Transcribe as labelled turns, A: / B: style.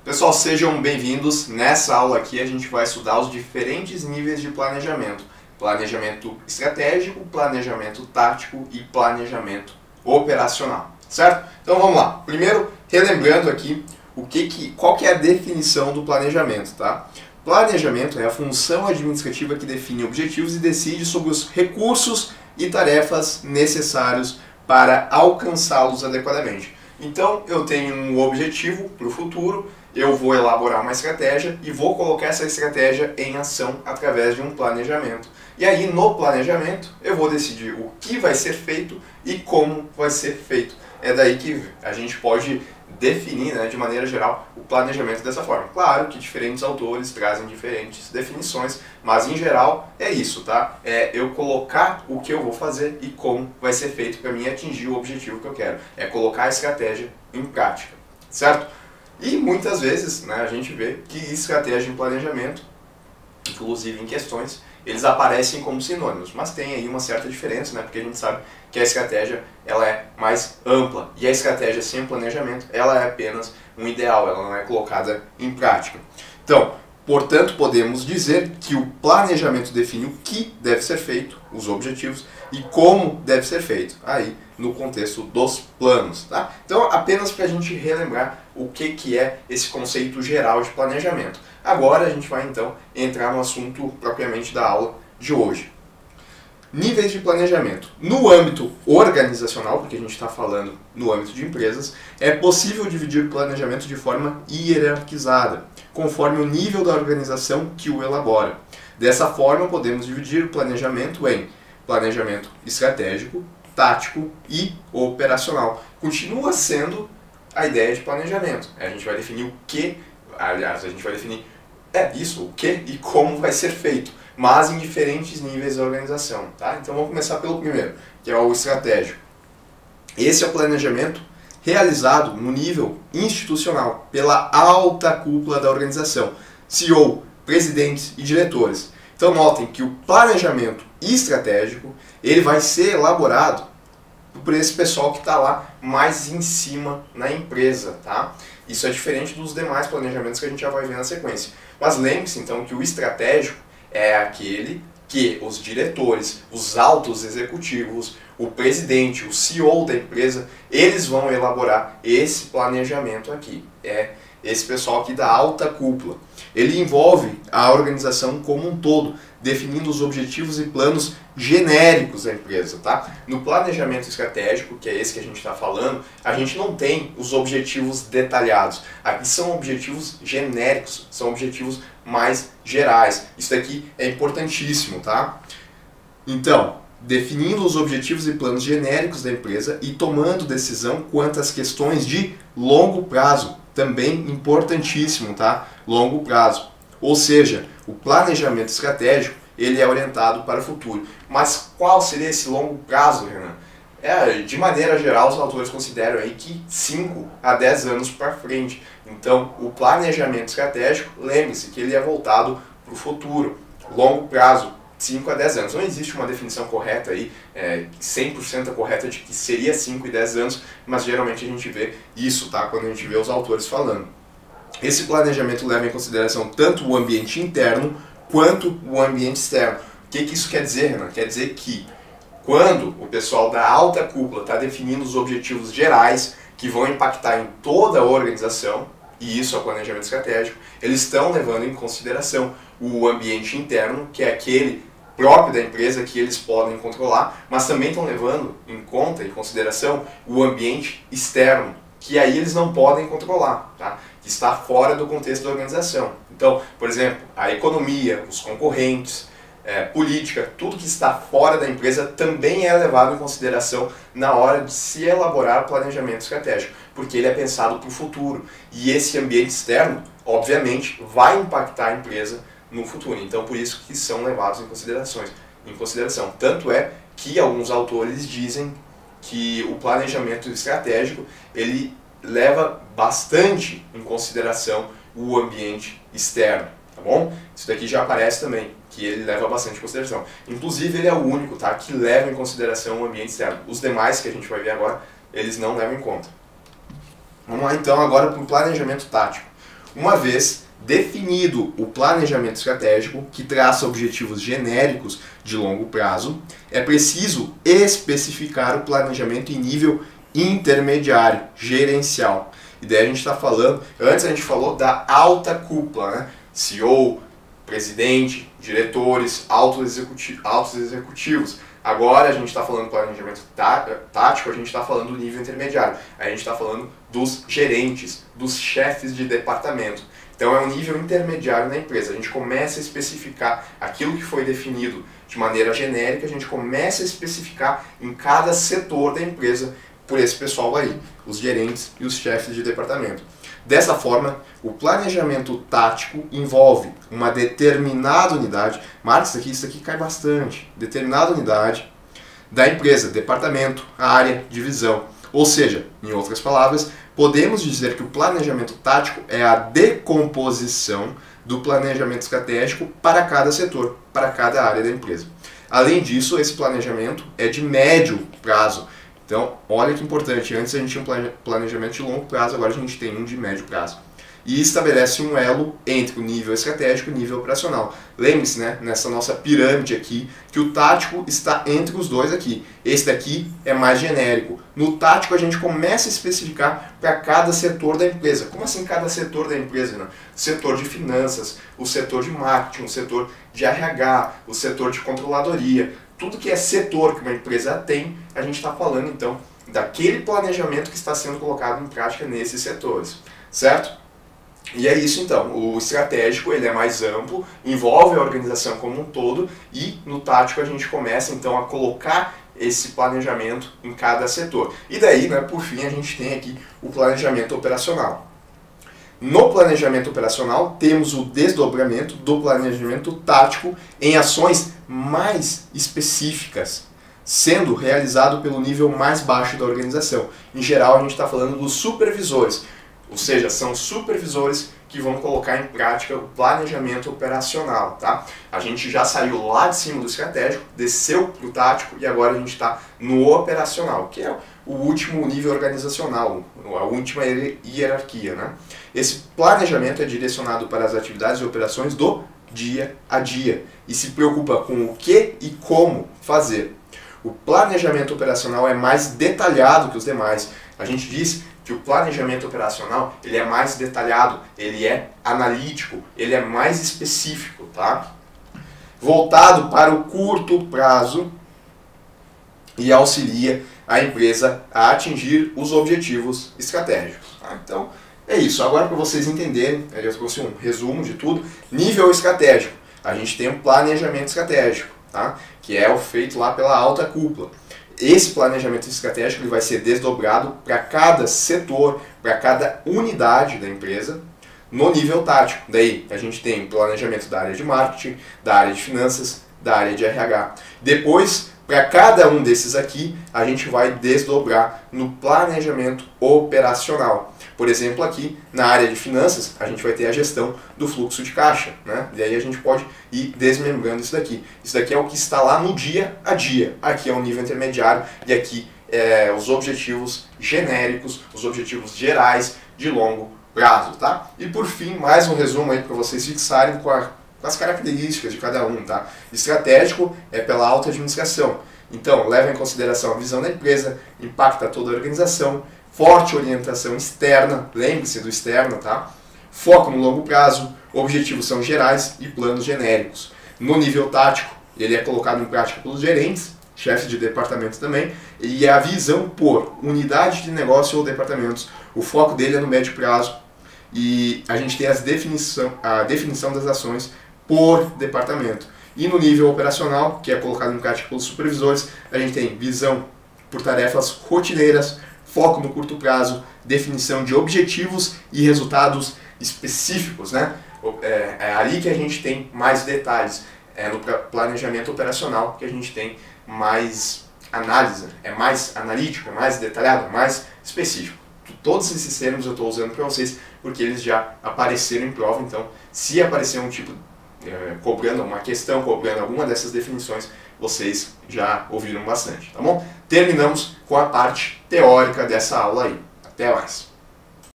A: Pessoal, sejam bem-vindos. Nessa aula aqui a gente vai estudar os diferentes níveis de planejamento. Planejamento estratégico, planejamento tático e planejamento operacional, certo? Então vamos lá. Primeiro, relembrando aqui qual que é a definição do planejamento, tá? Planejamento é a função administrativa que define objetivos e decide sobre os recursos e tarefas necessários para alcançá-los adequadamente. Então, eu tenho um objetivo para o futuro, eu vou elaborar uma estratégia e vou colocar essa estratégia em ação através de um planejamento. E aí, no planejamento, eu vou decidir o que vai ser feito e como vai ser feito. É daí que a gente pode definir, de maneira geral, o planejamento dessa forma. Claro que diferentes autores trazem diferentes definições, mas em geral é isso, tá? É eu colocar o que eu vou fazer e como vai ser feito para mim atingir o objetivo que eu quero. É colocar a estratégia em prática, certo? E muitas vezes, a gente vê que estratégia e planejamento, inclusive em questões, eles aparecem como sinônimos, mas tem aí uma certa diferença, porque a gente sabe que a estratégia ela é mais ampla e a estratégia sem planejamento ela é apenas um ideal, ela não é colocada em prática. Então, portanto, podemos dizer que o planejamento define o que deve ser feito, os objetivos, e como deve ser feito, aí no contexto dos planos. Tá? Então, apenas para a gente relembrar o que é esse conceito geral de planejamento. Agora a gente vai então entrar no assunto propriamente da aula de hoje. Níveis de planejamento. No âmbito organizacional, porque a gente está falando no âmbito de empresas, é possível dividir o planejamento de forma hierarquizada, conforme o nível da organização que o elabora. Dessa forma, podemos dividir o planejamento em planejamento estratégico, tático e operacional. Continua sendo a ideia de planejamento. A gente vai definir o que, aliás, a gente vai definir o que e como vai ser feito, mas em diferentes níveis da organização. Tá? Então vamos começar pelo primeiro, que é o estratégico. Esse é o planejamento realizado no nível institucional, pela alta cúpula da organização, CEO, presidentes e diretores. Então notem que o planejamento estratégico ele vai ser elaborado por esse pessoal que está lá mais em cima na empresa. Tá? Isso é diferente dos demais planejamentos que a gente já vai ver na sequência. Mas lembre-se então que o estratégico é aquele que os diretores, os altos executivos, o presidente, o CEO da empresa, eles vão elaborar esse planejamento aqui. É esse pessoal aqui da alta cúpula. Ele envolve a organização como um todo, definindo os objetivos e planos genéricos da empresa. Tá? No planejamento estratégico, que é esse que a gente está falando, a gente não tem os objetivos detalhados. Aqui são objetivos genéricos, são objetivos mais gerais. Isso daqui é importantíssimo. Tá? Então, definindo os objetivos e planos genéricos da empresa e tomando decisão quanto às questões de longo prazo. Também importantíssimo, tá? Longo prazo. Ou seja, o planejamento estratégico ele é orientado para o futuro. Mas qual seria esse longo prazo, Renan? De maneira geral, os autores consideram aí que 5 a 10 anos para frente. Então, o planejamento estratégico, lembre-se que ele é voltado para o futuro. Longo prazo, 5 a 10 anos. Não existe uma definição correta aí, 100% correta de que seria 5 e 10 anos, mas geralmente a gente vê isso, tá? Quando a gente vê os autores falando. Esse planejamento leva em consideração tanto o ambiente interno quanto o ambiente externo. O que isso quer dizer, Renan? Quer dizer que quando o pessoal da alta cúpula está definindo os objetivos gerais que vão impactar em toda a organização, e isso é o planejamento estratégico, eles estão levando em consideração o ambiente interno, que é aquele próprio da empresa que eles podem controlar, mas também estão levando em conta, em consideração, o ambiente externo, que aí eles não podem controlar, tá? Que está fora do contexto da organização. Então, por exemplo, a economia, os concorrentes, política, tudo que está fora da empresa também é levado em consideração na hora de se elaborar o planejamento estratégico, porque ele é pensado para o futuro. E esse ambiente externo, obviamente, vai impactar a empresa no futuro. Então, por isso que são levados em consideração. Tanto é que alguns autores dizem que o planejamento estratégico ele leva bastante em consideração o ambiente externo. Tá bom? Isso daqui já aparece também, que ele leva bastante em consideração. Inclusive, ele é o único, tá, que leva em consideração o ambiente externo. Os demais que a gente vai ver agora, eles não levam em conta. Vamos lá então agora para o planejamento tático. Uma vez definido o planejamento estratégico, que traça objetivos genéricos de longo prazo, é preciso especificar o planejamento em nível intermediário, gerencial. E daí a gente está falando, antes a gente falou da alta cúpula, né? CEO, presidente, diretores, altos executivos. Agora a gente está falando do planejamento tático, a gente está falando do nível intermediário. A gente está falando dos gerentes, dos chefes de departamento. Então é um nível intermediário na empresa. A gente começa a especificar aquilo que foi definido de maneira genérica, a gente começa a especificar em cada setor da empresa por esse pessoal aí, os gerentes e os chefes de departamento. Dessa forma, o planejamento tático envolve uma determinada unidade, marca isso aqui cai bastante, determinada unidade da empresa, departamento, área, divisão. Ou seja, em outras palavras, podemos dizer que o planejamento tático é a decomposição do planejamento estratégico para cada setor, para cada área da empresa. Além disso, esse planejamento é de médio prazo. Então, olha que importante, antes a gente tinha um planejamento de longo prazo, agora a gente tem um de médio prazo. E estabelece um elo entre o nível estratégico e o nível operacional. Lembre-se, né, nessa nossa pirâmide aqui, que o tático está entre os dois aqui. Esse daqui é mais genérico. No tático a gente começa a especificar para cada setor da empresa. Como assim cada setor da empresa? Né? O setor de finanças, o setor de marketing, o setor de RH, o setor de controladoria. Tudo que é setor que uma empresa tem, a gente está falando então daquele planejamento que está sendo colocado em prática nesses setores, certo? E é isso então, o estratégico ele é mais amplo, envolve a organização como um todo e no tático a gente começa então a colocar esse planejamento em cada setor. E daí, né, por fim, a gente tem aqui o planejamento operacional. No planejamento operacional, temos o desdobramento do planejamento tático em ações mais específicas, sendo realizado pelo nível mais baixo da organização. Em geral, a gente está falando dos supervisores, ou seja, são supervisores que vão colocar em prática o planejamento operacional. Tá? A gente já saiu lá de cima do estratégico, desceu para o tático e agora a gente está no operacional, que é o último nível organizacional, a última hierarquia. Né? Esse planejamento é direcionado para as atividades e operações do dia a dia e se preocupa com o que e como fazer. O planejamento operacional é mais detalhado que os demais. A gente diz que o planejamento operacional ele é mais detalhado, ele é analítico, ele é mais específico, tá? Voltado para o curto prazo e auxilia a empresa a atingir os objetivos estratégicos. Tá? Então, é isso. Agora, para vocês entenderem, eu trouxe um resumo de tudo. Nível estratégico. A gente tem um planejamento estratégico, tá? Que é o feito lá pela alta cúpula. Esse planejamento estratégico ele vai ser desdobrado para cada setor, para cada unidade da empresa, no nível tático. Daí a gente tem planejamento da área de marketing, da área de finanças, da área de RH. Depois, para cada um desses aqui, a gente vai desdobrar no planejamento operacional. Por exemplo, aqui na área de finanças, a gente vai ter a gestão do fluxo de caixa, né? E aí a gente pode ir desmembrando isso daqui. Isso daqui é o que está lá no dia a dia. Aqui é o nível intermediário e aqui os objetivos genéricos, os objetivos gerais de longo prazo, tá? E por fim, mais um resumo aí para vocês fixarem com as características de cada um, tá? Estratégico é pela alta administração. Então, leva em consideração a visão da empresa, impacta toda a organização, forte orientação externa, lembre-se do externo, tá? Foco no longo prazo, objetivos são gerais e planos genéricos. No nível tático, ele é colocado em prática pelos gerentes, chefes de departamento também, e a visão por unidade de negócio ou departamentos. O foco dele é no médio prazo e a gente tem a definição das ações por departamento. E no nível operacional, que é colocado em prática pelos supervisores, a gente tem visão por tarefas rotineiras, foco no curto prazo, definição de objetivos e resultados específicos, né? É ali que a gente tem mais detalhes, é no planejamento operacional que a gente tem mais análise, é mais analítico, é mais detalhado, mais específico. Todos esses termos eu estou usando para vocês porque eles já apareceram em prova, então se aparecer um tipo cobrando uma questão, cobrando alguma dessas definições, vocês já ouviram bastante, tá bom? Terminamos com a parte teórica dessa aula aí. Até mais!